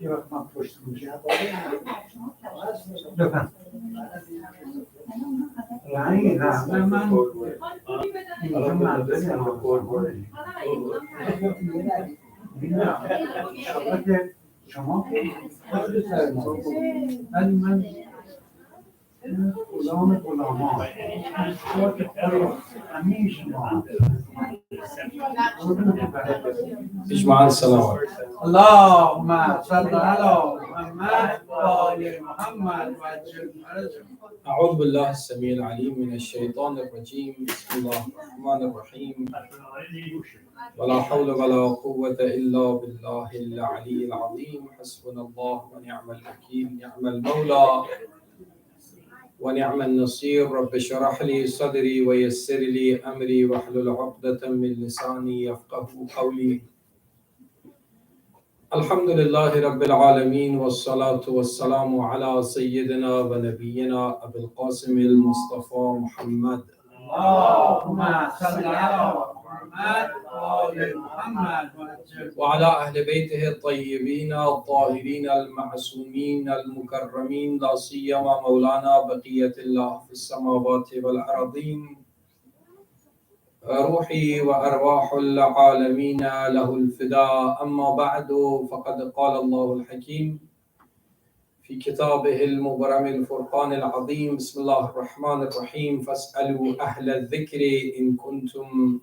یه وقت من پشت میشه بفهم یعنی قبل من اینجا منزل شما که خود سر ما ولی من غلام غلامان همه شما اجماع السلام. اللهم صل على محمد وآل محمد وعجل فرجهم. أعوذ بالله السميع العليم من الشيطان الرجيم. بسم الله الرحمن الرحيم. ولا حول ولا قوة إلا بالله العلي العظيم. حسبنا الله ونعم الوكيل. نعم المولى ونعم النصير. رب اشرح لي صدري ويسر لي أمري واحلل عقدة من لساني يفقه قولي. الحمد لله رب العالمين والصلاة والسلام على سيدنا ونبينا أبي القاسم المصطفى محمد. اللهم صل على محمد وآل محمد وعلى أهل بيته الطيبين الطاهرين المعصومين المكرمين، لا سيما مولانا بقية الله في السماوات والأرضين. روحي وأرواح العالمين له الفداء. أما بعد، فقد قال الله الحكيم في كتابه المبرم الفرقان العظيم. بسم الله الرحمن الرحيم. فاسألوا أهل الذكر إن كنتم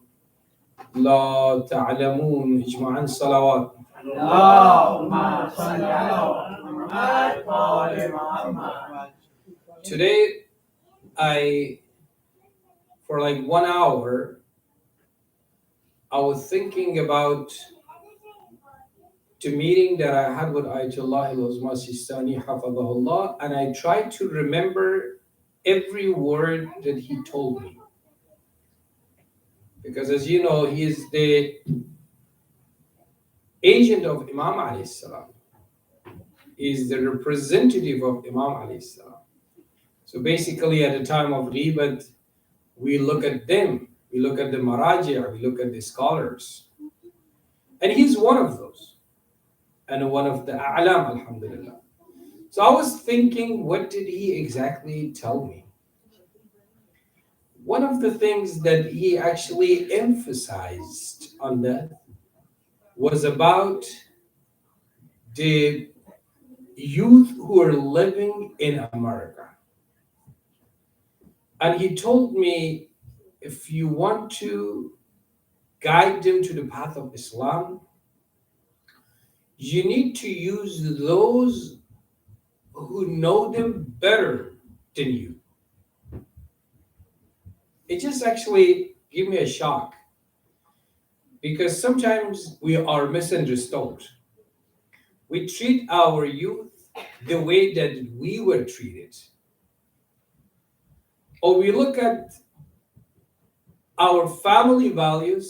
لا تعلمون. اجمعا صلوات. اللهم صل على محمد وآل محمد. Today, for like 1 hour, I was thinking about the meeting that I had with Ayatollah al-Uzma Sistani Hafadahullah, and I tried to remember every word that he told me. Because as you know, he is the agent of Imam alayhi salam. He is the representative of Imam alayhi salam. So basically at the time of Ghibat, we look at them, we look at the Maraji', we look at the scholars. And he's one of those. And one of the A'lam, alhamdulillah. So I was thinking, what did he exactly tell me? One of the things that he actually emphasized on that was about the youth who are living in America. And he told me, if you want to guide them to the path of Islam, you need to use those who know them better than you. It just actually gave me a shock, because sometimes we are misunderstood. We treat our youth the way that we were treated. Or we look at our family values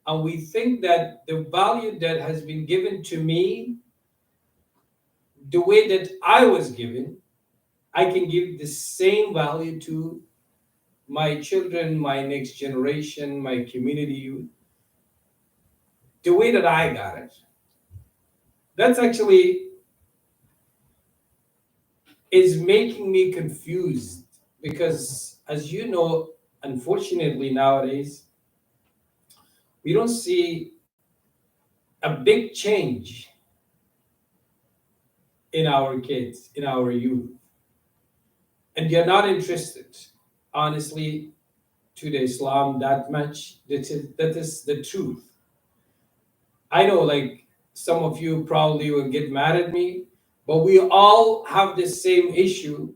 and we think that the value that has been given to me, the way that I was given, I can give the same value to my children, my next generation, my community, the way that I got it. That's actually is making me confused, because as you know, unfortunately nowadays, we don't see a big change in our kids, in our youth. And they're not interested, honestly, to the Islam that much. That is the truth. I know, like, some of you probably will get mad at me, but we all have the same issue,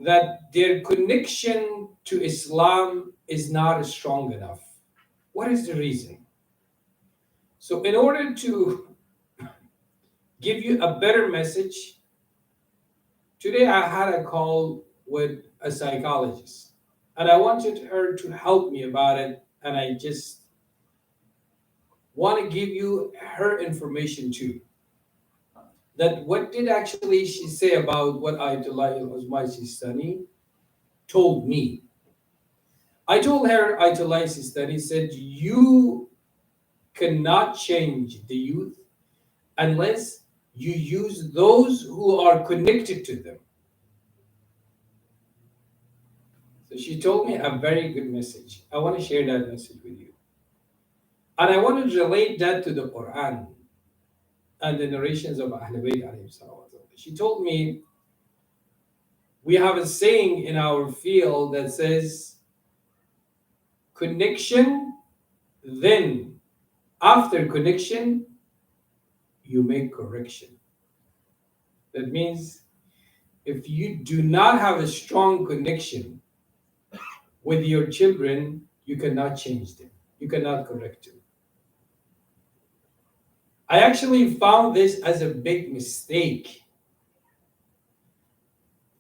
that their connection to Islam is not strong enough. What is the reason? So in order to give you a better message, today I had a call with a psychologist, and I wanted her to help me about it, and I just want to give you her information too. that what did actually she say about what Ayatollah al Sistani told me. I told her Ayatollah Sistani said, you cannot change the youth unless you use those who are connected to them. So she told me a very good message. I want to share that message with you. And I want to relate that to the Quran and the narrations of Ahlul Bayt alayhi salawat. She told me we have a saying in our field that says connection, then after connection, you make correction. That means if you do not have a strong connection with your children, you cannot change them, you cannot correct them. I actually found this as a big mistake.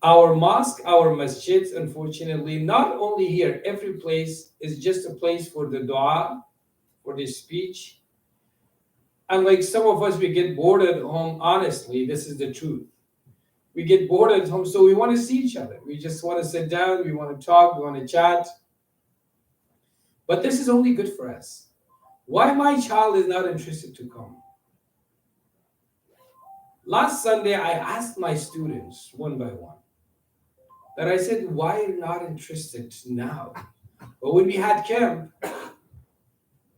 Our mosque, our masjids, unfortunately, not only here, every place is just a place for the dua, for the speech. And like some of us, we get bored at home. Honestly, this is the truth. We get bored at home, so we want to see each other. We just want to sit down, we want to talk, we want to chat. But this is only good for us. Why my child is not interested to come? Last Sunday, I asked my students one by one that I said, why are you not interested now? But when we had camp,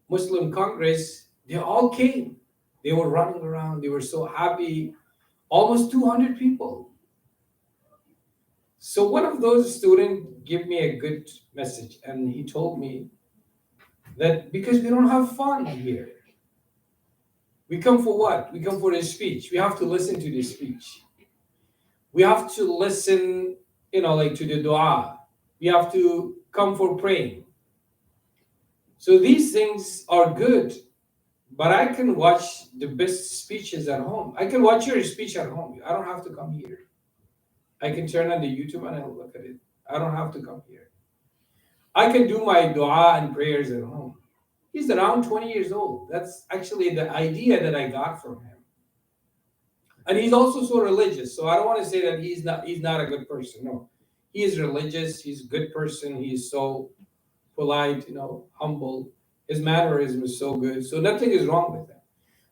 Muslim Congress, they all came. They were running around. They were so happy. Almost 200 people. So one of those students gave me a good message, and he told me that because we don't have fun here. We come for what? We come for the speech. We have to listen to the speech. We have to listen, like to the dua. We have to come for praying. So these things are good, but I can watch the best speeches at home. I can watch your speech at home. I don't have to come here. I can turn on the YouTube and I'll look at it. I don't have to come here. I can do my dua and prayers at home. He's around 20 years old. That's actually the idea that I got from him. And he's also so religious. So I don't want to say that he's not a good person. No. He is religious, he's a good person, he's so polite, humble. His mannerism is so good. So nothing is wrong with him.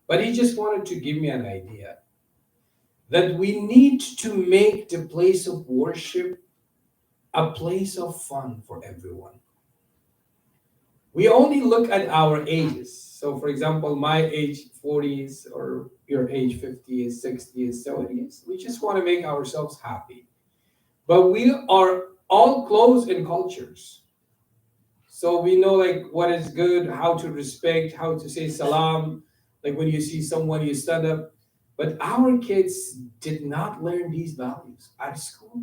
But he just wanted to give me an idea that we need to make the place of worship a place of fun for everyone. We only look at our ages. So, for example, my age 40s or your age 50s, 60s, 70s. We just want to make ourselves happy. But we are all close in cultures. So we know like what is good, how to respect, how to say salam. Like when you see someone, you stand up. But our kids did not learn these values at school.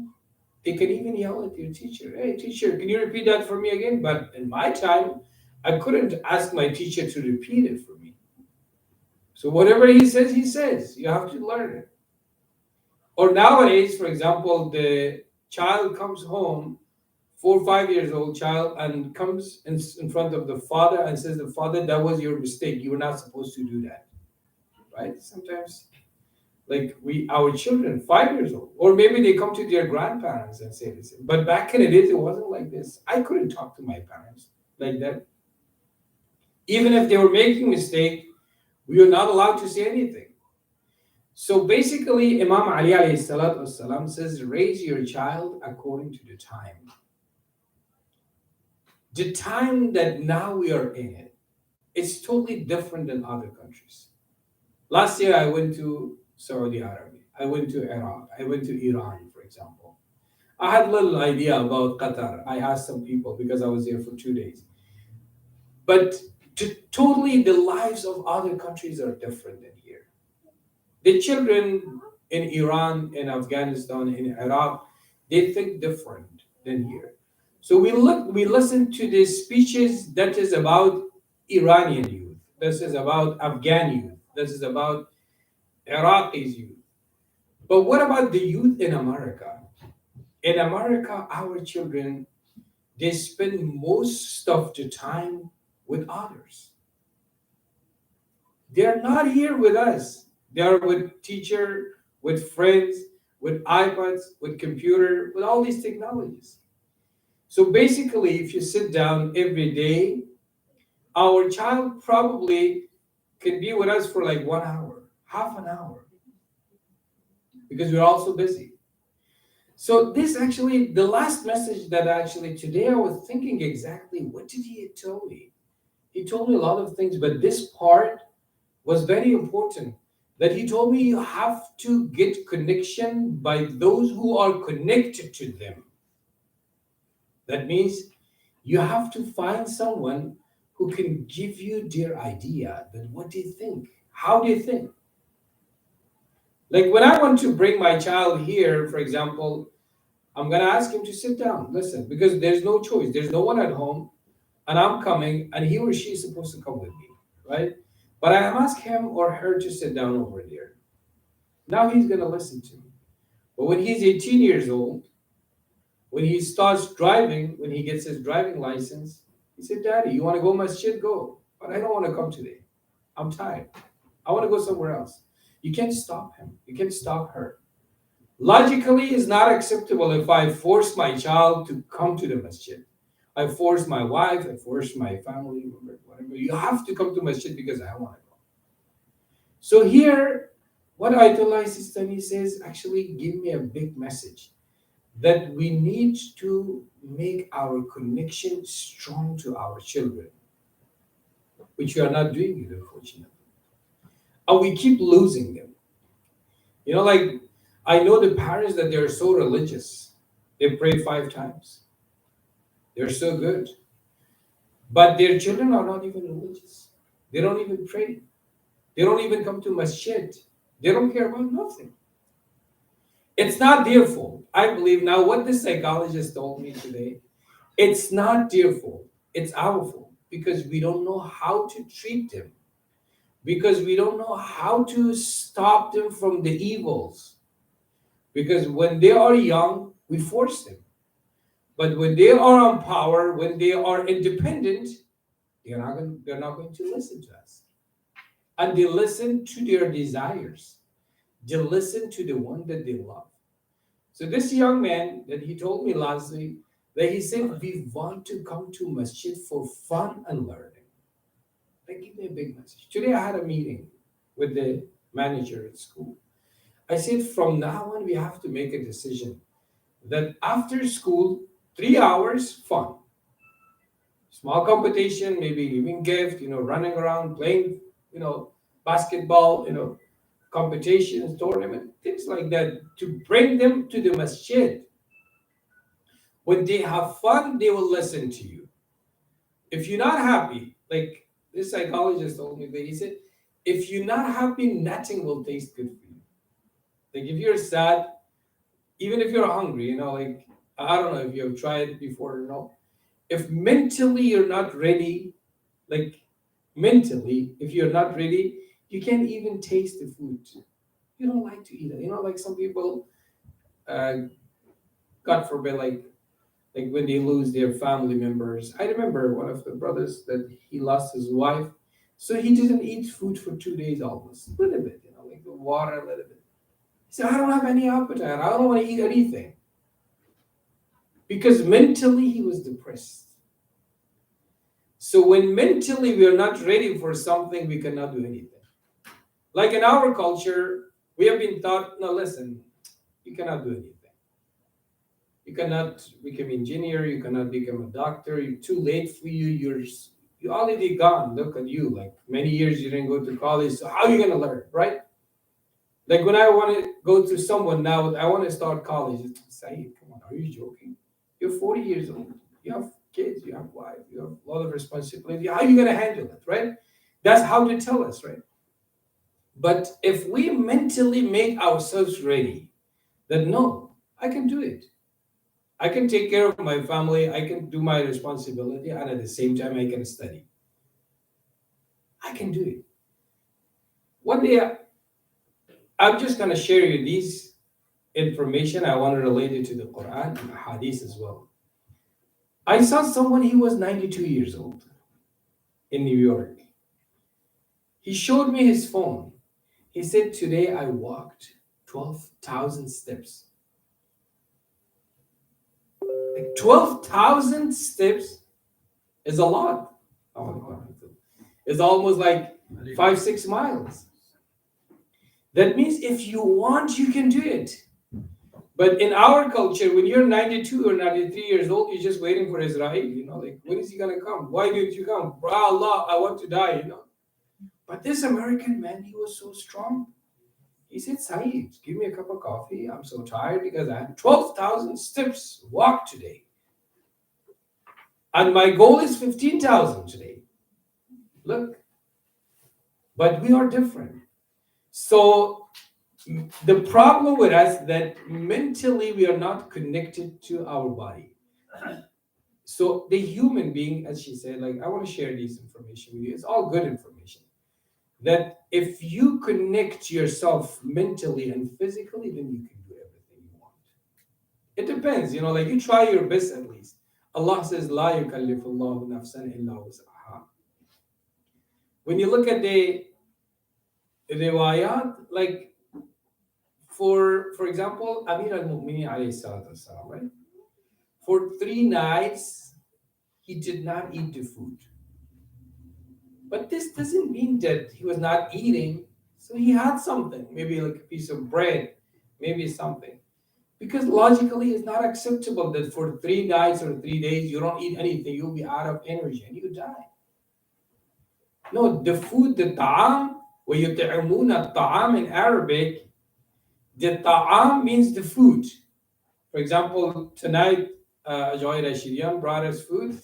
They can even yell at their teacher. Hey, teacher, can you repeat that for me again? But in my time, I couldn't ask my teacher to repeat it for me. So whatever he says. You have to learn it. Or nowadays, for example, the child comes home, 4 or 5 years old child, and comes in front of the father and says, the father, that was your mistake. You were not supposed to do that. Right? Sometimes like our children 5 years old, or maybe they come to their grandparents and say this. But back in the days, it wasn't like this. I couldn't talk to my parents like that. Even if they were making mistake, we were not allowed to say anything. So basically, Imam Ali alayhi salatu wasalam says, raise your child according to the time. The time that now we are in it, it's totally different than other countries. Last year, I went to Saudi Arabia. I went to Iraq. I went to Iran, for example. I had little idea about Qatar. I asked some people because I was there for 2 days. But totally the lives of other countries are different than here. The children in Iran, in Afghanistan, in Iraq, they think different than here. So we listen to the speeches that is about Iranian youth. This is about Afghan youth. This is about Iraqis youth. But what about the youth in America? In America, our children, they spend most of the time with others. They're not here with us. They are with teacher, with friends, with iPads, with computer, with all these technologies. So basically, if you sit down every day, our child probably can be with us for like 1 hour, half an hour, because we're all so busy. So this actually, the last message that actually today I was thinking exactly, what did he tell me? He told me a lot of things, but this part was very important. That he told me you have to get connection by those who are connected to them. That means you have to find someone who can give you their idea that what they think, how they think. Like when I want to bring my child here, for example, I'm gonna ask him to sit down, listen, because there's no choice. There's no one at home, and I'm coming, and he or she is supposed to come with me, right? But I ask him or her to sit down over there. Now he's gonna listen to me. But when he's 18 years old, when he starts driving, when he gets his driving license, he said, "Daddy, you want to go masjid? Go. But I don't want to come today. I'm tired. I want to go somewhere else." You can't stop him. You can't stop her. Logically, it's not acceptable if I force my child to come to the masjid. I force my wife, I force my family member, whatever. You have to come to masjid because I want to go. So here, what Ayatollah Sistani says actually give me a big message that we need to make our connection strong to our children, which we are not doing it, unfortunately. And we keep losing them. You know, like I know the parents that they're so religious. They pray 5 times. They're so good. But their children are not even religious. They don't even pray. They don't even come to masjid. They don't care about nothing. It's not their fault. I believe now what the psychologist told me today, it's not their fault. It's our fault because we don't know how to treat them, because we don't know how to stop them from the evils. Because when they are young, we force them. But when they are on power, when they are independent, they're not going to listen to us. And they listen to their desires. They listen to the one that they love. So this young man that he told me last week, that he said, we want to come to masjid for fun and learning. That gave me a big message. Today I had a meeting with the manager at school. I said, from now on, we have to make a decision that after school, 3 hours, fun. Small competition, maybe giving gift, running around, playing, basketball, competitions, tournament, things like that, to bring them to the masjid. When they have fun, they will listen to you. If you're not happy, like this psychologist told me that he said, if you're not happy, nothing will taste good for you. Like if you're sad, even if you're hungry, like I don't know if you have tried it before or not. If mentally you're not ready, like mentally, if you're not ready, you can't even taste the food. You don't like to eat it. Like some people, uh, God forbid, like when they lose their family members. I remember one of the brothers that he lost his wife, so he didn't eat food for 2 days almost, a little bit, like the water a little bit. He said, I don't have any appetite. I don't want to eat anything because mentally he was depressed. So when mentally we are not ready for something, we cannot do anything. Like in our culture, we have been taught, no, listen, you cannot do anything. You cannot become engineer. You cannot become a doctor. You're too late for you. You're already gone. Look at you. Like many years you didn't go to college. So how are you gonna learn, right? Like when I want to go to someone now, I want to start college. It's Saeed, come on, are you joking? You're 40 years old. You have kids. You have wife. You have a lot of responsibility. How are you gonna handle it, right? That's how they tell us, right? But if we mentally make ourselves ready, that no, I can do it. I can take care of my family, I can do my responsibility, and at the same time, I can study. I can do it. One day, I'm just going to share you these information. I want to relate it to the Quran and Hadith as well. I saw someone, he was 92 years old in New York. He showed me his phone. He said, today I walked 12,000 steps. Like 12,000 steps is a lot. It's almost like 5-6 miles. That means if you want, you can do it. But in our culture, when you're 92 or 93 years old, you're just waiting for Israel. Like, when is he going to come? Why didn't you come? Allah, I want to die, But this American man, he was so strong. He said, Saeed, give me a cup of coffee. I'm so tired because I had 12,000 steps walk today. And my goal is 15,000 today. Look. But we are different. So the problem with us that mentally we are not connected to our body. So the human being, as she said, like, I want to share this information with you. It's all good information. That if you connect yourself mentally and physically, then you can do everything you want. It depends, like you try your best at least. Allah says, La yukallifullahu nafsan illa wus'aha. When you look at the riwayat, like for example, Amir al-Mu'minin alayhi salatu wasalam, right? For 3 nights, he did not eat the food. But this doesn't mean that he was not eating. So he had something, maybe like a piece of bread, maybe something. Because logically, it's not acceptable that for 3 nights or 3 days, you don't eat anything. You'll be out of energy and you die. No, the food, the ta'am, وَيُطْعِمُونَ الطَّعَامِ in Arabic, the ta'am means the food. For example, tonight, Joy Rashidyan brought us food.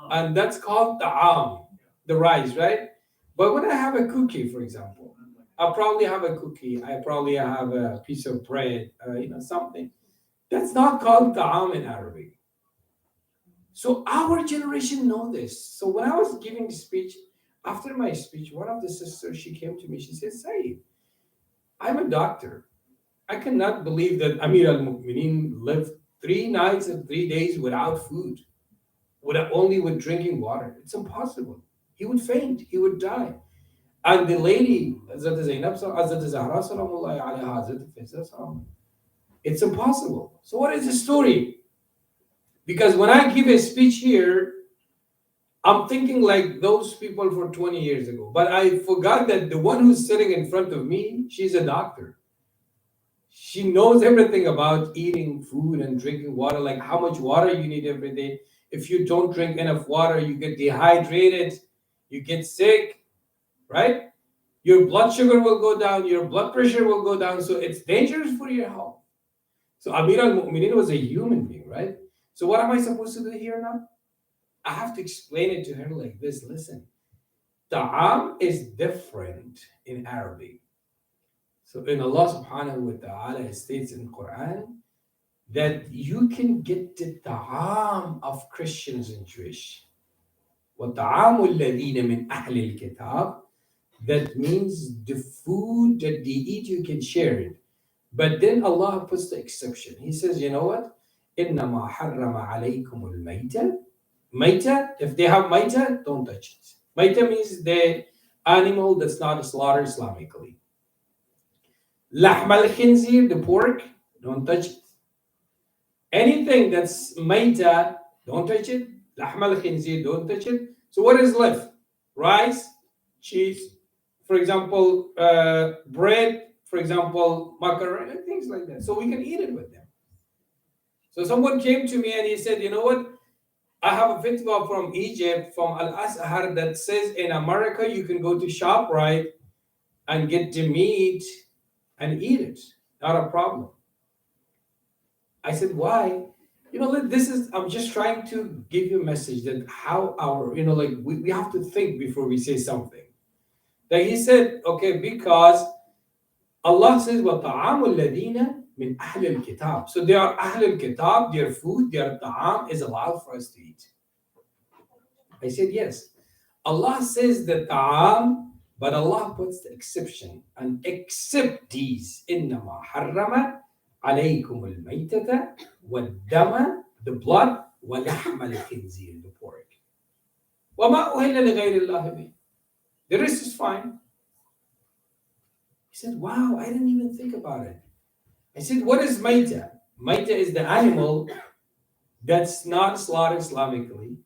And that's called ta'am, the rice, right? But when I have a cookie, for example, I'll probably have a cookie. I probably have a piece of bread, something. That's not called ta'am in Arabic. So our generation know this. So when I was giving the speech, after my speech, one of the sisters, she came to me. She said, Saeed, I'm a doctor. I cannot believe that Amir al-Mu'minin lived 3 nights and 3 days without food, only with drinking water. It's impossible. He would faint. He would die. And the lady, Hazrat Zainab, Hazrat Zahra, salamullahi alayha, Hazrat Faisal, it's impossible. So what is the story? Because when I give a speech here, I'm thinking like those people for 20 years ago. But I forgot that the one who's sitting in front of me, she's a doctor. She knows everything about eating food and drinking water, like how much water you need every day. If you don't drink enough water, you get dehydrated, you get sick, right? Your blood sugar will go down, your blood pressure will go down. So it's dangerous for your health. So Amir al-Mu'minin was a human being, right? So what am I supposed to do here now? I have to explain it to her like this. Listen, ta'am is different in Arabic. So in Allah subhanahu wa ta'ala states in Quran that you can get the ta'am of Christians and Jewish. وَطَعَامُ الَّذِينَ مِنْ أَهْلِ الْكِتَابِ. That means the food that they eat, you can share it. But then Allah puts the exception. He says, you know what? إِنَّمَا حَرَّمَ عَلَيْكُمُ الْمَيْتَةِ. Maita, if they have maita, don't touch it. Maita means the animal that's not slaughtered Islamically. Lahm al-khinzir, the pork, don't touch it. Anything that's maita, don't touch it. Lahm al-khinzir, don't touch it. So what is left? Rice, cheese, for example, bread, for example, macaroni, things like that. So we can eat it with them. So someone came to me and he said, you know what? I have a fatwa from Egypt, from Al-Azhar, that says in America you can go to ShopRite and get the meat and eat it. Not a problem. I said, why? I'm just trying to give you a message that how we have to think before we say something. That he said, okay, because Allah says, وَطَعَامُ الَّذِينَ مِنْ أَهْلِ الْكِتَابِ. So they are Ahl al-Kitab, their food, their ta'am is allowed for us to eat. I said, yes. Allah says the ta'am, but Allah puts the exception. And except these, إِنَّمَا حَرَّمَ عَلَيْكُمُ الْمَيْتَةَ وَالدَّمَ, the blood, وَلَحْمَ الْخِنْزِيرِ, the pork. وَمَا أُهِلَّ لِغَيْرِ اللَّهِ بِهِ. The rest is fine. said, wow, I didn't even think about it. I said, what is maita? Maita is the animal that's not slaughtered Islamically.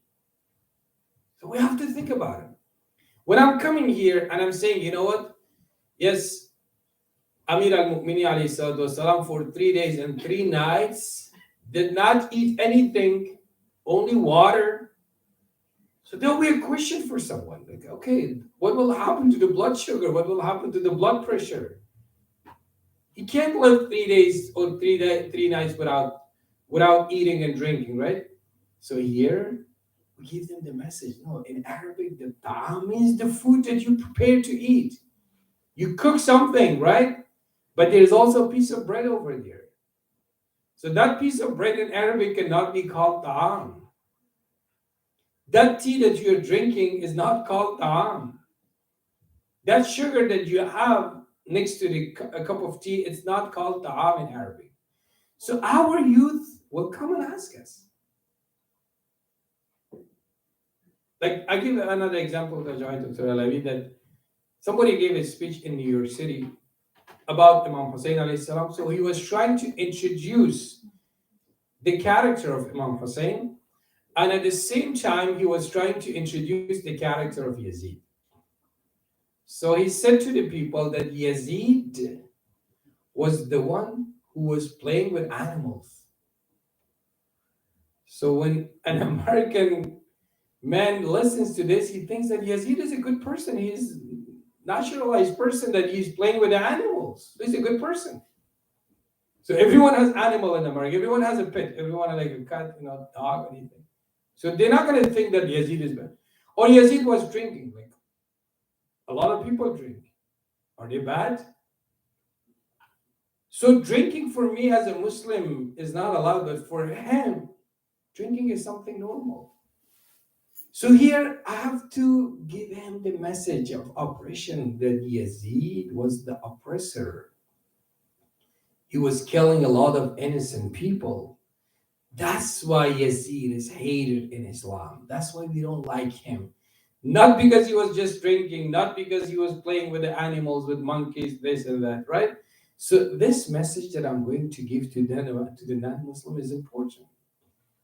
So we have to think about it. When I'm coming here and I'm saying, you know what? Yes, Amir al-Mu'mini alayhi salatu wasalam for 3 days and 3 nights did not eat anything, only water. So there'll be a question for someone. Like, okay, what will happen to the blood sugar? What will happen to the blood pressure? You can't live 3 days or 3 nights without eating and drinking, right? So here we give them the message. No, in Arabic, the ta'am means the food that you prepare to eat. You cook something, right? But there's also a piece of bread over there. So that piece of bread in Arabic cannot be called ta'am. That tea that you're drinking is not called ta'am. That sugar that you have next to a cup of tea, it's not called ta'am in Arabic. So our youth will come and ask us. Like, I give another example, Dr. Alawi, that somebody gave a speech in New York City about Imam Hussein alayhi salam. So he was trying to introduce the character of Imam Hussein, and at the same time, he was trying to introduce the character of Yazid. So he said to the people that Yazid was the one who was playing with animals. So when an American man listens to this, he thinks that Yazid is a good person. He's naturalized person, that he's playing with the animals. He's a good person. So everyone has animal in America. Everyone has a pet. Everyone has like a cat, dog, anything. So they're not going to think that Yazid is bad. Or Yazid was drinking. Like a lot of people drink. Are they bad? So drinking for me as a Muslim is not allowed, but for him, drinking is something normal. So here I have to give him the message of oppression, that Yazid was the oppressor. He was killing a lot of innocent people. That's why Yazid is hated in Islam. That's why we don't like him. Not because he was just drinking, not because he was playing with the animals, with monkeys, this and that, right? So this message that I'm going to give to the non-Muslim is important.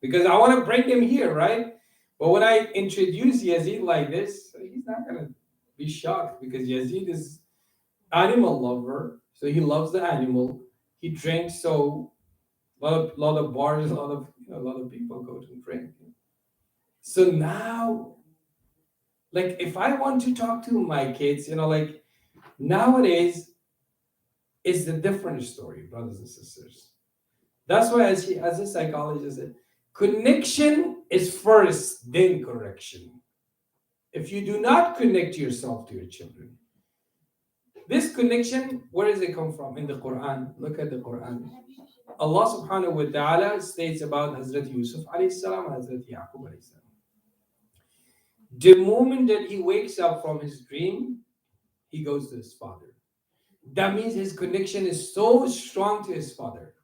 Because I want to bring him here, right? But when I introduce Yazid like this, he's not going to be shocked, because Yazid is animal lover. So he loves the animal. He drinks, so lot of bars, a lot of people go to drink. So now, like if I want to talk to my kids, like nowadays, it's a different story, brothers and sisters. That's why, as a psychologist said, connection is first, then correction. If you do not connect yourself to your children, this connection, where does it come from? In the Quran. Look at the Quran. Allah subhanahu wa ta'ala states about Hazrat Yusuf alayhi salam and Hazrat Yaqub alayhi salam. The moment that he wakes up from his dream, he goes to his father. That means his connection is so strong to his father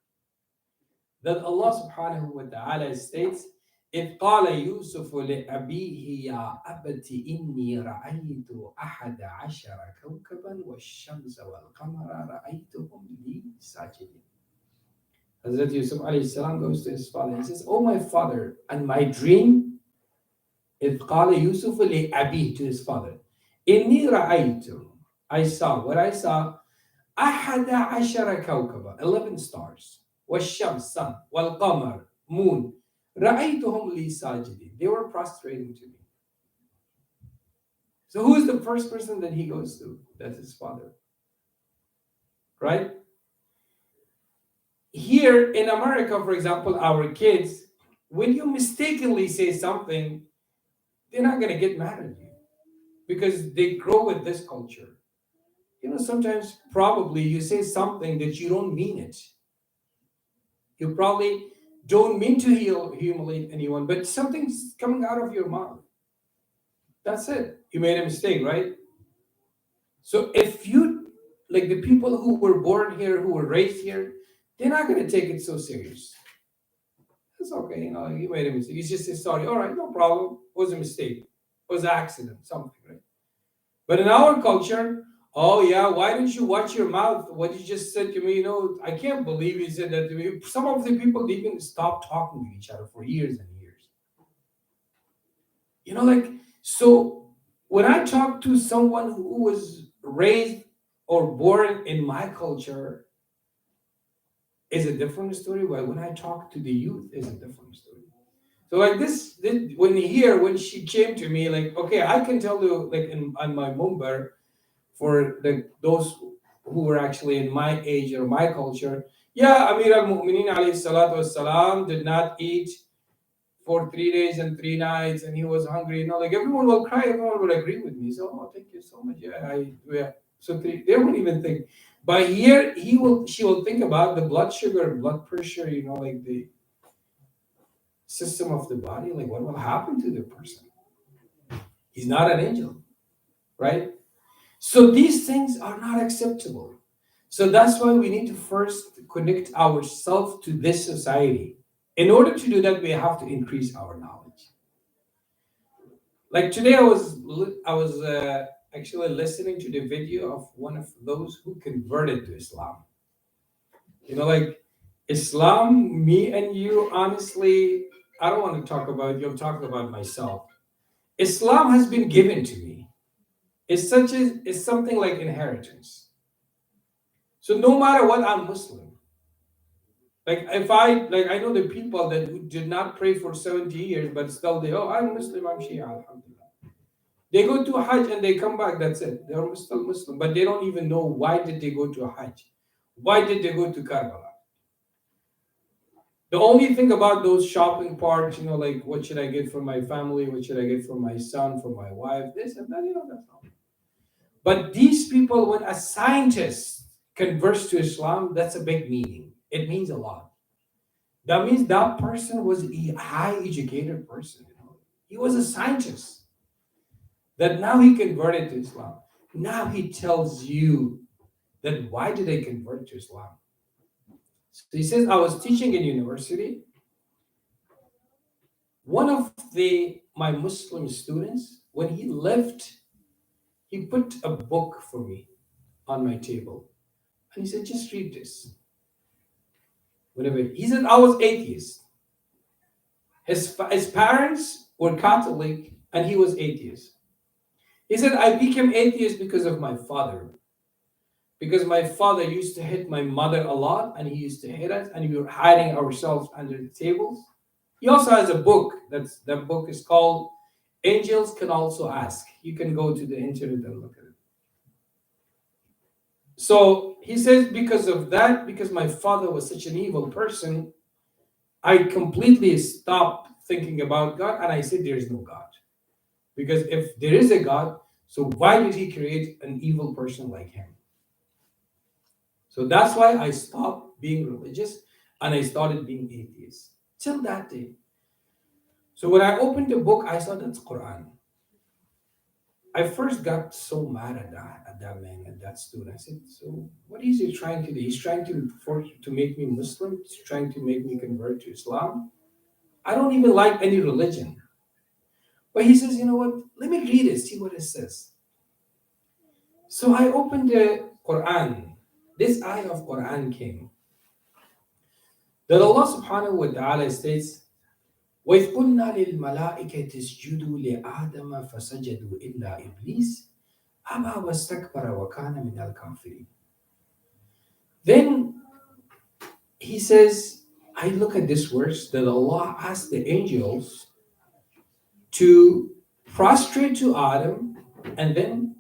that Allah subhanahu wa ta'ala states, إذ قال يوسف لأبيه يا أبت إني رأيت أحد عشر كوكبا والشمس والقمر رأيتهم لي ساجدين. Hazrat Yusuf alayhi salam goes to his father and says, oh my father, and my dream, إذ قال يوسف لأبيه, to his father, إني رأيت, I saw, what I saw, أحد عشر كوكبا, 11 stars, والشمس, sun, والقمر, moon, رأيتهم لي ساجدين, they were prostrating to me. So who is the first person that he goes to? That's his father. Right? Here in America, for example, our kids, when you mistakenly say something, they're not going to get mad at you because they grow with this culture. Sometimes probably you say something that you don't mean it. You probably don't mean to humiliate anyone, but something's coming out of your mouth. That's it. You made a mistake, right? So if you, like the people who were born here, who were raised here, they're not going to take it so serious. It's okay, you made a mistake. You just say sorry. All right, no problem. It was a mistake. It was an accident, something, right? But in our culture, Oh yeah, why don't you watch your mouth? What you just said to me, I can't believe you said that to me. Some of the people even stop talking to each other for years and years. Like, so when I talk to someone who was raised or born in my culture, is a different story. But when I talk to the youth, is a different story. So like this when she came to me, like, okay, I can tell you, like, on my mumbar, for those who were actually in my age or my culture, yeah, Amir al-Mu'minin alayhi salatu wassalam did not eat for 3 days and 3 nights, and he was hungry. Like, everyone will cry, everyone will agree with me. So, oh, thank you so much. Yeah. So they won't even think. But here she will think about the blood sugar, blood pressure, like the system of the body, like what will happen to the person. He's not an angel, right? So these things are not acceptable. So that's why we need to first connect ourselves to this society. In order to do that, we have to increase our knowledge. Like today, I was actually listening to the video of one of those who converted to Islam. Like Islam, me and you, honestly, I don't want to talk about you. I'm talking about myself. Islam has been given to me. It's something like inheritance. So no matter what, I'm Muslim. Like if I know the people that who did not pray for 70 years, but still I'm Muslim, I'm Shia, alhamdulillah. They go to Hajj and they come back, that's it. They're still Muslim, but they don't even know why did they go to Hajj. Why did they go to Karbala? The only thing about those shopping parts, like what should I get for my family, what should I get for my son, for my wife, this and that, that's all. But these people, when a scientist converts to Islam, that's a big meaning. It means a lot. That means that person was a high educated person. He was a scientist. That now he converted to Islam. Now he tells you that why did they convert to Islam? So he says, I was teaching in university. One of my Muslim students, when he left, he put a book for me on my table. And he said, just read this. Whatever. He said, I was atheist. His parents were Catholic and he was atheist. He said, I became atheist because of my father. Because my father used to hit my mother a lot and he used to hit us and we were hiding ourselves under the tables. He also has a book. That book is called Angels Can Also Ask. You can go to the internet and look at it. So he says, because of that, because my father was such an evil person, I completely stopped thinking about God and I said, there is no God. Because if there is a God, so why did he create an evil person like him? So that's why I stopped being religious and I started being atheist till that day. So when I opened the book, I saw that's Quran. I first got so mad at that man, at that student. I said, so what is he trying to do? He's trying to make me Muslim. He's trying to make me convert to Islam. I don't even like any religion. But he says, you know what? Let me read it, see what it says. So I opened the Quran. This ayah of Quran came. That Allah subhanahu wa ta'ala states, وَإِذْ قُلْنَا لِلْمَلَائِكَةِ اسْجُدُوا لِآدَمَ فَسَجَدُوا إِلَّا إِبْلِيسَ أَبَى وَاسْتَكْبَرَ وَكَانَ مِنَ الْكَافِرِينَ. Then he says, I look at this verse that Allah asked the angels to prostrate to Adam and then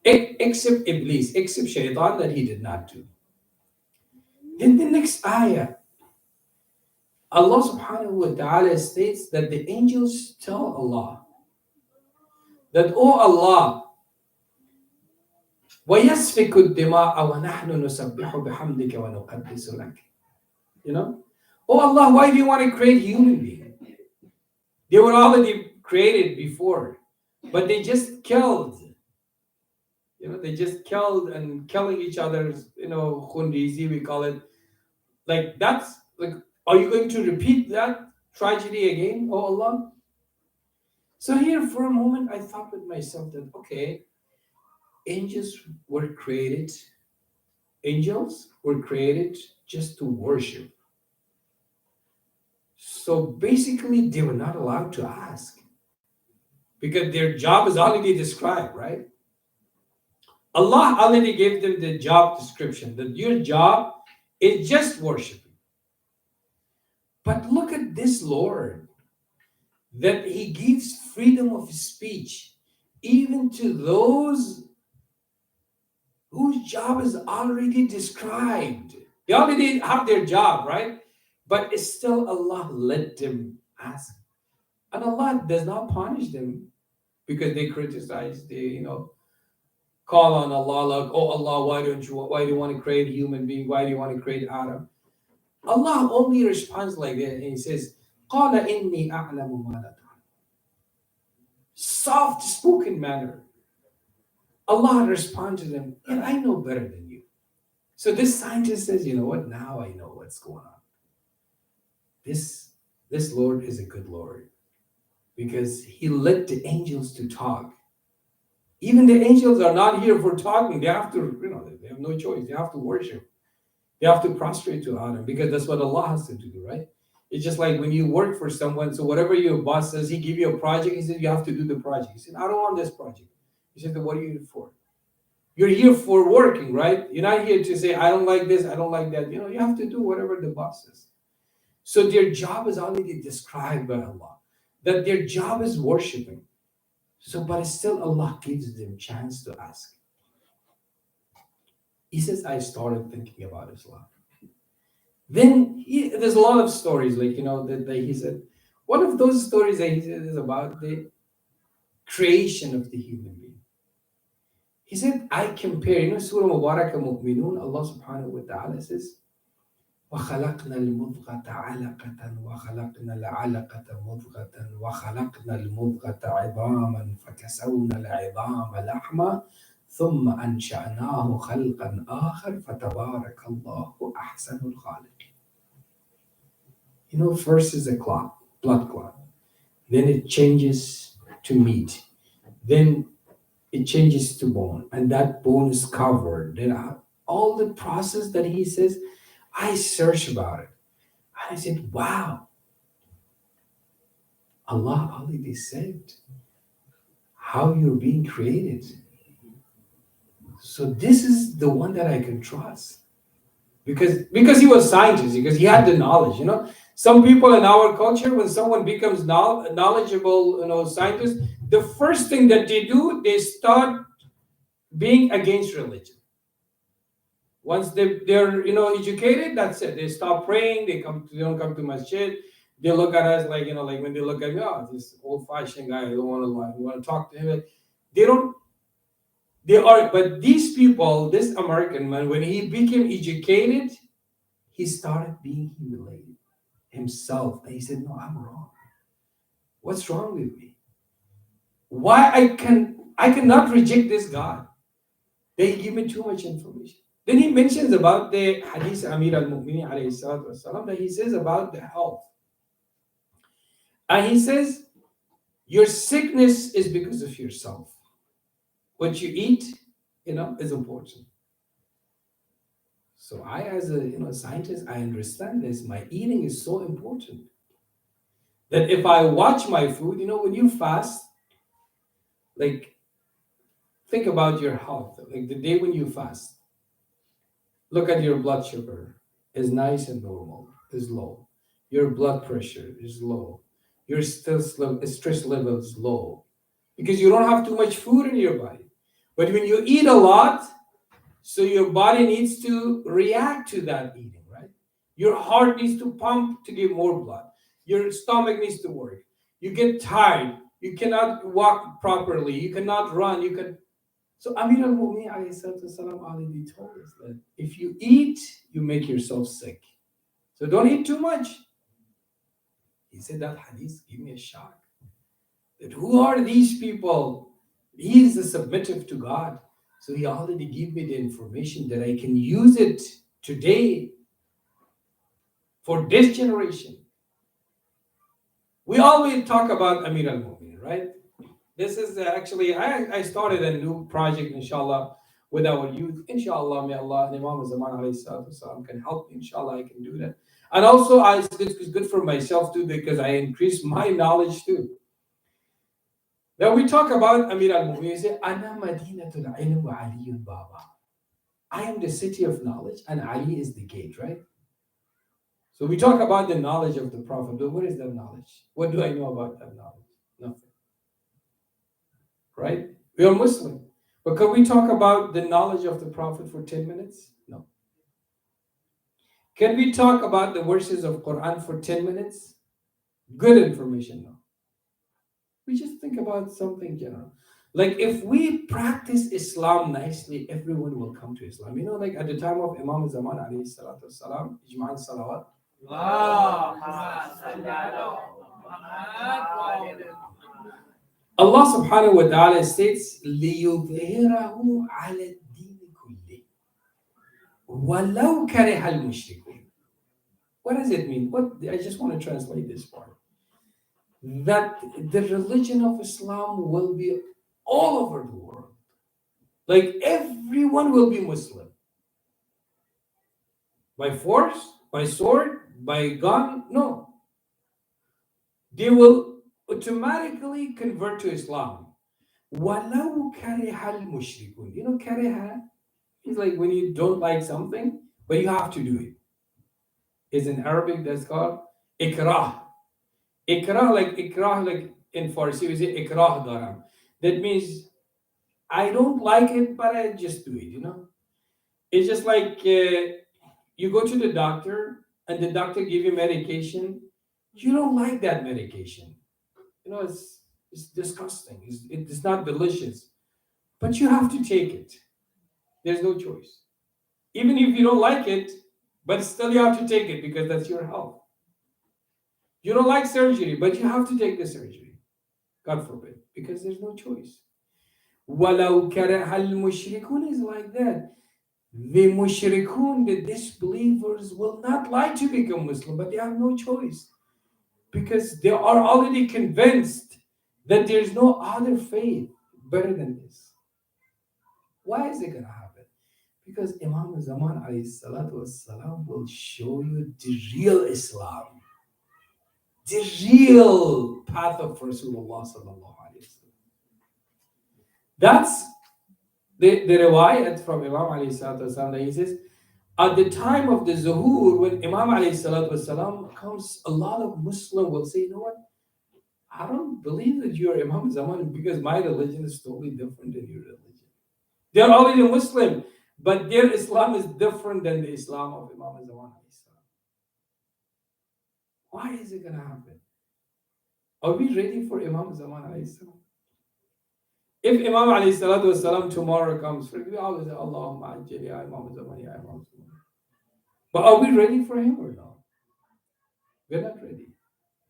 except Iblis, except Shaitan, that he did not do. Then the next ayah, Allah subhanahu wa ta'ala states that the angels tell Allah that, oh Allah, وَيَسْفِكُ الدِّمَاءَ وَنَحْنُ نُسَبِّحُ بِحَمْدِكَ وَنُقَدِّسُ لَكَ. Oh Allah, why do you want to create human beings? They were already created before, but they just killed. They just killed and killing each other, khundizi, we call it. Like that's like, are you going to repeat that tragedy again, oh Allah? So here for a moment I thought with myself that, okay, angels were created, angels were created just to worship. So basically, they were not allowed to ask because their job is already described, right? Allah already gave them the job description that your job is just worshiping. But look at this Lord, that He gives freedom of speech even to those whose job is already described. They already have their job, right? But it's still Allah let them ask. And Allah does not punish them because they criticize, call on Allah like, oh Allah, why do you want to create a human being? Why do you want to create Adam? Allah only responds like that and He says, قَالَ إِنِّي أَعْلَمُ مَا لَا تَعْلَمُونَ. Soft spoken manner. Allah responds to them, and I know better than you. So this scientist says, you know what? Now I know what's going on. This Lord is a good Lord because He let the angels to talk. Even the angels are not here for talking. They have to, they have no choice. They have to worship. They have to prostrate to Adam because that's what Allah has to do, right? It's just like when you work for someone. So whatever your boss says, he give you a project. He says you have to do the project. You said, I don't want this project. You said, what are you here for? You're here for working, right? You're not here to say, I don't like this, I don't like that. You have to do whatever the boss says. So their job is already described by Allah, that their job is worshiping. So, but still Allah gives them chance to ask. He says, I started thinking about Islam. Then there's a lot of stories, that he said. One of those stories that he said is about the creation of the human being. He said, I compare, Surah Mubarak Mu'minun, Allah subhanahu wa ta'ala says, وَخَلَقْنَا الْمُضْغَةَ عَلَقَةً وَخَلَقْنَا الْعَلَقَةَ مُضْغَةً وَخَلَقْنَا الْمُضْغَةَ عِظَامًا فَكَسَوْنَا الْعِظَامَ لَحْمًا ثُمَّ أَنْشَأْنَاهُ خَلْقًا آخَرَ فَتَبَارَكَ اللَّهُ أَحْسَنُ الْخَالِقِينَ. First is a clot, blood clot. Then it changes to meat. Then it changes to bone. And that bone is covered. Then all the process that he says, I searched about it. And I said, wow. Allah already said how you're being created. So this is the one that I can trust. Because he was a scientist, because he had the knowledge, Some people in our culture, when someone becomes knowledgeable, scientist, the first thing that they do, they start being against religion. Once they're educated, that's it. They stop praying. They don't come to masjid. They look at us like when they look at me, oh, this old-fashioned guy. I don't want to talk to him. But these people, this American man, when he became educated, he started being humiliated himself. And he said, no, I'm wrong. What's wrong with me? Why I cannot reject this God? They give me too much information. Then he mentions about the Hadith Amir al-Mu'minin alayhi salatu wasalam, that he says about the health. And he says, your sickness is because of yourself. What you eat, is important. So I, as a scientist, I understand this. My eating is so important that if I watch my food, when you fast, think about your health. Like the day when you fast, look at your blood sugar is nice and normal, is low. Your blood pressure is low. Your stress level is low because you don't have too much food in your body. But when you eat a lot, so your body needs to react to that eating, right? Your heart needs to pump to give more blood. Your stomach needs to work. You get tired. You cannot walk properly. You cannot run. So Amir al-Mu'minin already told us that if you eat, you make yourself sick. So don't eat too much. He said that hadith gave me a shock. That who are these people? He is submissive to God. So he already gave me the information that I can use it today for this generation. We always talk about Amir al-Mu'minin, right? This is actually, I started a new project, inshallah, with our youth. Inshallah, may Allah and Imam Zaman alayhi salatu wasalam can help me. Inshallah, I can do that. And also, it's good for myself too, because I increase my knowledge too. Now we talk about Amir al-Mu'minin, say, Ana Madinatul Ilm wa Aliyul Baba. I am the city of knowledge, and Ali is the gate, right? So we talk about the knowledge of the Prophet, but what is that knowledge? What do I know about that knowledge? Nothing, right? We are Muslim. But can we talk about the knowledge of the Prophet for 10 minutes? No. Can we talk about the verses of Quran for 10 minutes? Good information, no. We just think about something general. Like if we practice Islam nicely, everyone will come to Islam. You know, like at the time of Imam Zaman alayhi salatu wasalam, Ijma'an salawat. Allah subhanahu wa ta'ala states, لِيُظْهِرَهُ عَلَى الدِّينِ كُلِّهِ وَلَوْ كَرِهَ الْمُشْرِكُونَ. What does it mean? I just want to translate this part. That the religion of Islam will be all over the world. Like everyone will be Muslim. By force, by sword, by gun? No. They will automatically convert to Islam. وَلَوْ كَرِهَ الْمُشْرِكُونَ. You know, kariha is like when you don't like something, but you have to do it. Is in Arabic that's called ikrah. Ikrah, like in Farsi, we say ikrah daram. That means I don't like it, but I just do it, you know? It's just like you go to the doctor and the doctor give you medication. You don't like that medication. You know, it's disgusting. It's not delicious. But you have to take it. There's no choice. Even if you don't like it, but still you have to take it because that's your health. You don't like surgery, but you have to take the surgery. God forbid, because there's no choice. وَلَوْ كَرَهَ الْمُشْرِكُونَ is like that. The mushrikun, the disbelievers, will not like to become Muslim, but they have no choice. Because they are already convinced that there's no other faith better than this. Why is it going to happen? Because Imam Zaman alayhi salatu wasalam will show you the real Islam, the real path of Rasulullah sallallahu alayhi wasallam. That's the riwayat from Imam alayhi salatu wasalam that he says, at the time of the Zuhur, when Imam alayhi salatu wasalam comes, a lot of Muslims will say, you know what? I don't believe that you're Imam Zaman because my religion is totally different than your religion. They're already Muslim, but their Islam is different than the Islam of Imam Zaman. Why is it going to happen? Are we ready for Imam Zaman? If Imam والسلام, tomorrow comes, we always say, Allahumma ajil ya Imam Zaman, ya Imam Zaman. But are we ready for him or not? We're not ready.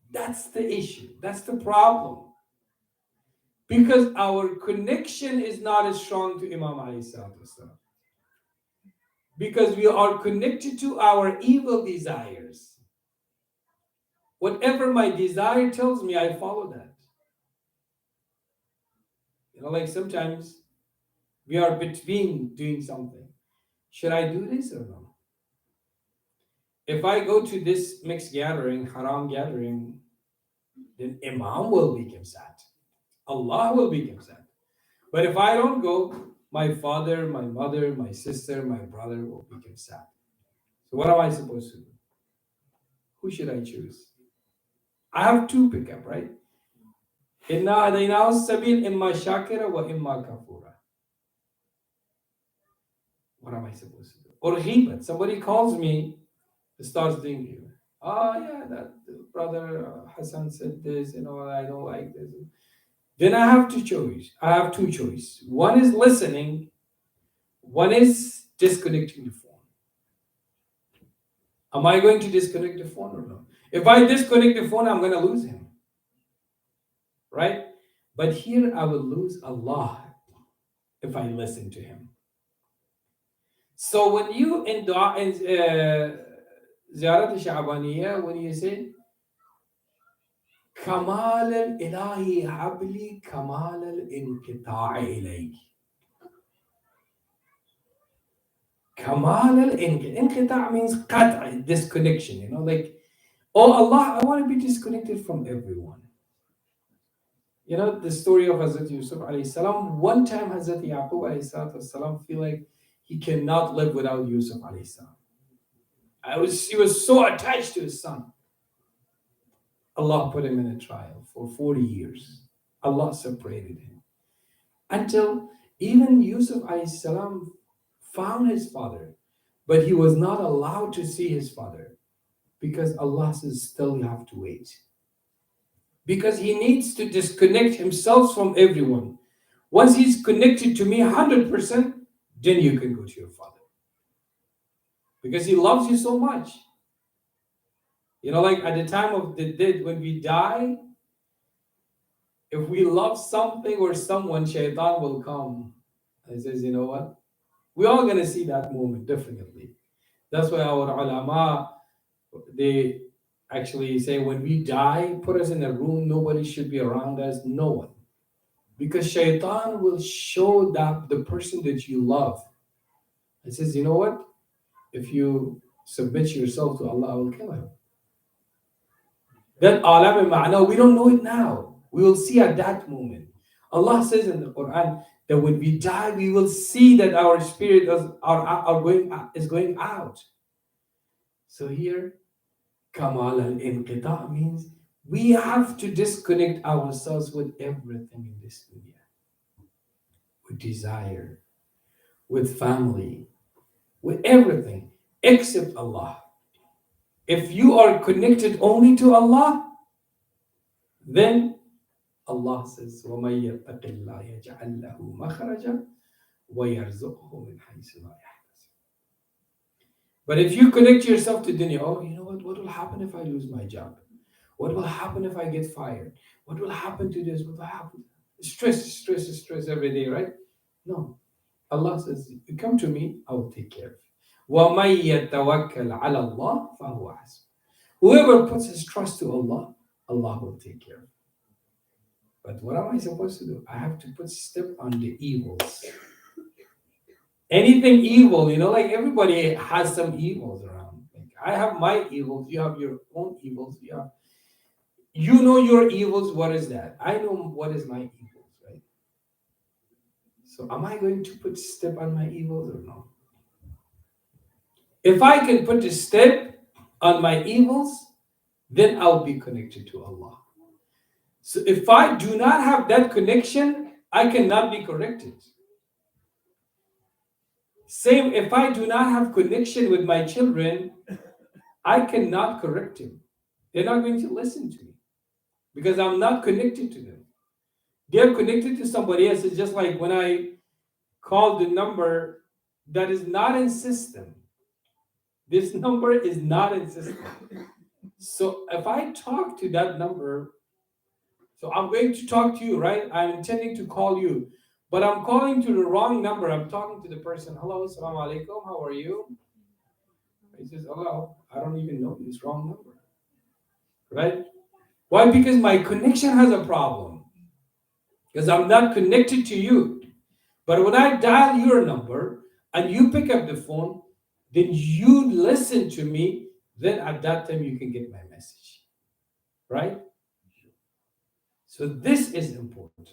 That's the issue. That's the problem. Because our connection is not as strong to Imam والسلام. Because we are connected to our evil desires. Whatever my desire tells me, I follow that. You know, like sometimes we are between doing something. Should I do this or no? If I go to this mixed gathering, haram gathering, then Imam will become sad. Allah will become sad. But if I don't go, my father, my mother, my sister, my brother will become sad. So what am I supposed to do? Who should I choose? I have two pickup, right? Inna hadaynahu sabil imma shakira wa imma kafura. What am I supposed to do? Or ghibat. Somebody calls me, starts doing ghibat. Oh yeah, that brother Hassan said this, you know, I don't like this. Then I have two choices. I have two choices. One is listening, one is disconnecting the phone. Am I going to disconnect the phone or not? If I disconnect the phone, I'm going to lose him. Right? But here I will lose Allah if I listen to him. So when you in dua in Ziyarat al-Sha'baniyah, when you say كمال الإلهي هب لي كمال الانقطاع إليك. كمال الانقطاع means قطع, disconnection, like, oh Allah, I want to be disconnected from everyone. The story of Hazrat Yusuf alayhi salam. One time Hazrat Yaqub alayhi salam feel like he cannot live without Yusuf alayhi salam. He was so attached to his son. Allah put him in a trial for 40 years. Allah separated him. Until even Yusuf alayhi salam found his father, but he was not allowed to see his father because Allah says, still you have to wait. Because he needs to disconnect himself from everyone. Once he's connected to me 100%, then you can go to your father. Because he loves you so much. Like at the time of the death, when we die, if we love something or someone, shaitan will come and says, you know what? We're all going to see that moment differently. That's why our ulama, they actually say when we die, put us in a room, nobody should be around us, no one. Because shaitan will show that the person that you love. It says, you know what? If you submit yourself to Allah, I will kill him. That alam ma'na, we don't know it now. We will see at that moment. Allah says in the Quran that when we die, we will see that our spirit is going out. So here, Kamal al-Inqita means we have to disconnect ourselves with everything in this dunya. With desire, with family, with everything except Allah. If you are connected only to Allah, then Allah says, وَمَن يَتَّقِ اللَّهَ يَجْعَل لَّهُ مَخْرَجًا وَيَرْزُقْهُ مِنْ حَيْثُ لَا يَحْتَسِبُ. But if you connect yourself to dunya, oh, you know what will happen if I lose my job? What will happen if I get fired? What will happen to this? What will happen? Stress every day, right? No. Allah says, you come to me, I will take care of you. وَمَن يَتَوَكَّلْ عَلَى اللَّهِ فَهُوَ حَسْبُهُ. Whoever puts his trust to Allah, Allah will take care of him. But what am I supposed to do? I have to put step on the evils. Anything evil, like everybody has some evils around. Like I have my evils, you have your own evils. You know your evils, what is that? I know what is my evils, right? So am I going to put step on my evils or no? If I can put a step on my evils, then I'll be connected to Allah. So if I do not have that connection, I cannot be corrected. Same, if I do not have connection with my children, I cannot correct them. They're not going to listen to me because I'm not connected to them. They're connected to somebody else. It's just like when I call the number that is not in system. This number is not in system. So if I talk to that number, so I'm going to talk to you, right? I'm intending to call you, but I'm calling to the wrong number. I'm talking to the person. Hello, assalamu alaikum, how are you? He says, hello, I don't even know this wrong number, right? Why? Because my connection has a problem. Because I'm not connected to you. But when I dial your number and you pick up the phone, then you listen to me, then at that time you can get my message, right? So this is important.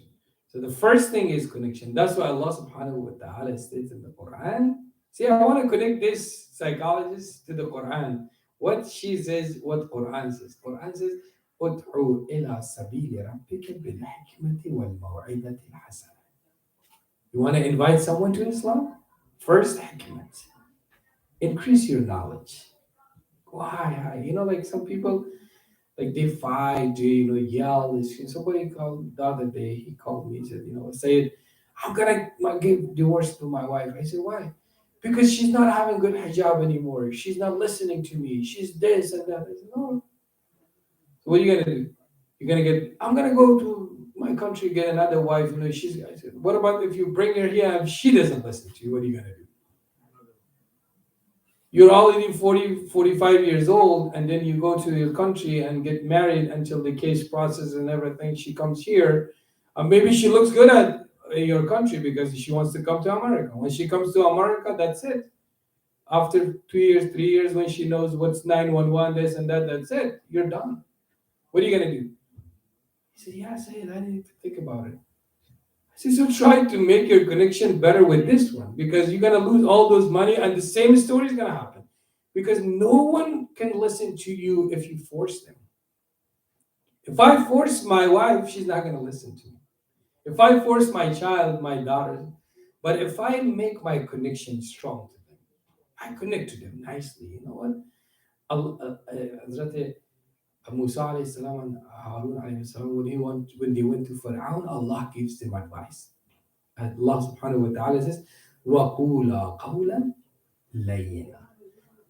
So the first thing is connection. That's why Allah subhanahu wa ta'ala states in the Quran. See, I want to connect this psychologist to the Quran. What she says, what Quran says. Quran says, "Ud'u ila sabili rabbika bil hikmati wal maw'idati al hasana." You want to invite someone to Islam? First, hikmat. Increase your knowledge. Why? Like some people, like they fight, they yell. Somebody called the other day. He called me. He said, said, I'm gonna give divorce to my wife. I said, why? Because she's not having good hijab anymore. She's not listening to me. She's this and that. I said, no. So what are you gonna do? You're gonna get. I'm gonna go to my country, get another wife. I said, what about if you bring her here and she doesn't listen to you? What are you gonna do? You're already 40, 45 years old, and then you go to your country and get married until the case process and everything. She comes here, and maybe she looks good at your country because she wants to come to America. When she comes to America, that's it. After 2 years, 3 years, when she knows what's 911, this and that, that's it. You're done. What are you gonna do? He said, yeah, say it. I need to think about it. I said, so try to make your connection better with this one because you're gonna lose all those money and the same story is gonna happen. Because no one can listen to you if you force them. If I force my wife, she's not gonna listen to me. If I force my child, my daughter, but if I make my connection strong to them, I connect to them nicely. You know what? Hazrat Musa alayhi salam and Harun alayhi salam, when they went to Fir'aun, Allah gives them advice. Allah subhanahu wa ta'ala says, وَقُولَا قَوْلًا لَيِّنًا.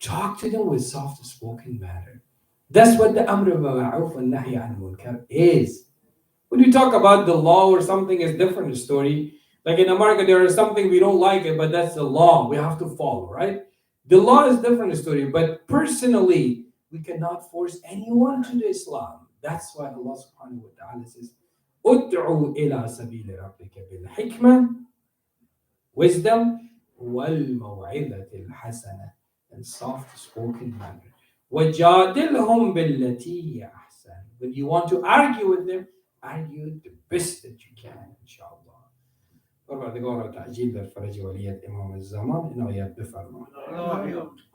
Talk to them with soft spoken manner. That's what the Amr bil Ma'ruf and Nahy anil Munkar is. When you talk about the law or something, is different story. Like in America, there is something we don't like it, but that's the law. We have to follow, right? The law is different story, but personally, we cannot force anyone to the Islam. That's why Allah subhanahu wa ta'ala says, "Ud'u ila sabili rabbika bil hikmah, wisdom, wal maw'idatil hasana, and soft spoken manner. وَجَادِلْهُمْ بِالَّتِي هِيَ أَحْسَنُ. When you want to argue with them, argue the best that you can, inshallah. پروردگار تعجیل در فرج ولیت امام الزمان عنایت بفرما.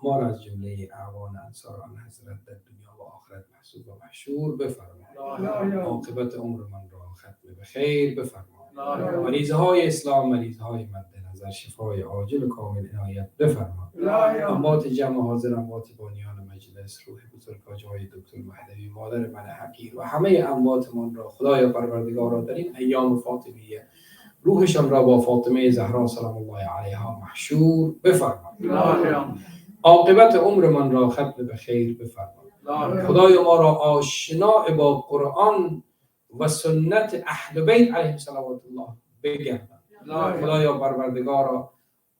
ما را از جمله اعوان انصاران حضرت در دنیا و آخرت محسوب و محشور بفرما. عاقبت عمر من را ختم به خیر بفرما. مریضهای اسلام، مریضهای مد نظر، شفای عاجل و کامل عنایت بفرما. اموات جمع حاضر، اموات بانیان مجلس، روح بزرگوارای دکتر مهدوی، مادر من حقیر و همه امواتمان را خدای پروردگار در این ایام فاطمیه روحشان را با فاطمه زهرا سلام الله علیها محشور بفرما. عاقبت عمر من را ختم به خیر بفرما. خدای ما را آشنا با قرآن و سنت اهل بیت علیهم صلوات الله بگردان. خدایا پروردگارا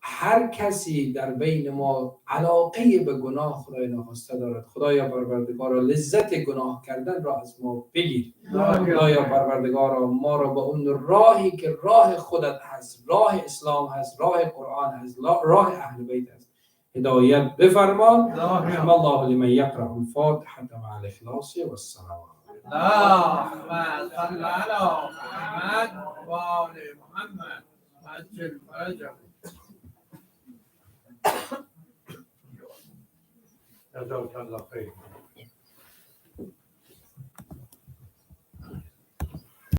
هر کسی در بین ما علاقه به گناه خدای ناخواسته دارد، خدایا پروردگارا لذت گناه کردن را از ما بگیر. خدایا پروردگارا ما را به اون راهی که راه خودت هست، راه اسلام هست، راه قرآن هست، راه اهل بیت هست هدایت بفرما. رحم الله لمن یقرأ الفاتحة مع الاخلاص والصلوات. اللهم صل على محمد وآل محمد. عجل فرجهم. جزاك الله خير.